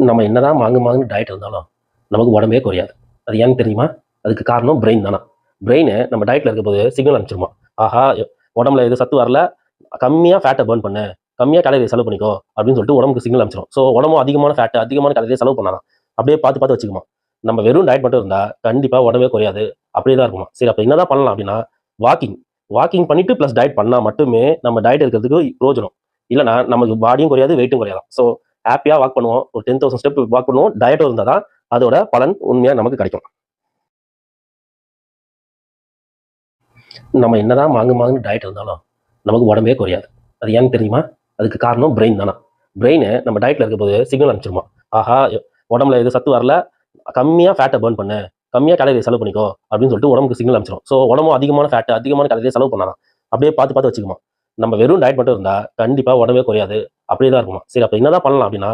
நம்ம என்னதான் மாங்குன்னு டயட் இருந்தாலும் நமக்கு உடம்பே குறையாது. அது ஏன்னு தெரியுமா? அதுக்கு காரணம் பிரெயின் தானா. பிரெயின் நம்ம டயட்ல இருக்கும்போது சிக்னல் அனுப்பிச்சிருமா. ஆஹா! உடம்புல எது சத்து வரல, கம்மியா ஃபேட்ட பர்ன் பண்ணு, கம்மியா கலோரிய செலவு பண்ணிக்கோ அப்படின்னு சொல்லிட்டு உடம்புக்கு சிக்னல் அனுப்பிச்சிரும். ஸோ உடம்பும் அதிகமான ஃபேட், அதிகமான கலோரிய செலவு பண்ணாதாம். அப்படியே பார்த்து பார்த்து வச்சுக்குமா. நம்ம வெறும் டயட் மட்டும் இருந்தா கண்டிப்பா உடம்பே குறையாது. அப்படியே தான் இருக்குமா. சரி, அப்ப என்னதான் பண்ணலாம் அப்படின்னா, வாக்கிங் வாக்கிங் பண்ணிட்டு பிளஸ் டயட் பண்ணா மட்டுமே நம்ம டயட் இருக்கிறதுக்கு பிரயோஜனம். இல்லன்னா நமக்கு பாடியும் குறையாது, வெயிட்டும் குறையாதாம். ஸோ ஹாப்பியா வாக் பண்ணுவோம். ஒரு 10,000 ஸ்டெப் வாக் பண்ணுவோம். டயட்டும் இருந்தா தான் அதோட பலன் உண்மையா நமக்கு கிடைக்கும். நம்ம என்னதான் மாங்குன்னு டயட் இருந்தாலும் நமக்கு உடம்பே குறையாது. அது ஏன்னு தெரியுமா? அதுக்கு காரணம் பிரெயின் தானா. பிரெயின் நம்ம டயட்ல இருக்கும்போது சிக்னல் அனுப்பிச்சிருமா. ஆஹா! உடம்புல எது சத்து வரல, கம்மியா ஃபேட்ட பர்ன் பண்ணு, கம்மியா கலோரிய செலவு பண்ணிக்கோ அப்படின்னு சொல்லிட்டு உடம்புக்கு சிக்னல் அனுப்பிச்சிரும். ஸோ உடம்பும் அதிகமான ஃபேட், அதிகமான கலோரிய செலவு பண்ணாதாம். அப்படியே பார்த்து பார்த்து வச்சுக்குமா. நம்ம வெறும் டயட் மட்டும் இருந்தா கண்டிப்பா உடம்பே குறையாது. அப்படியே தான் இருக்குமா. சரி, அப்ப என்னதான் பண்ணலாம் அப்படின்னா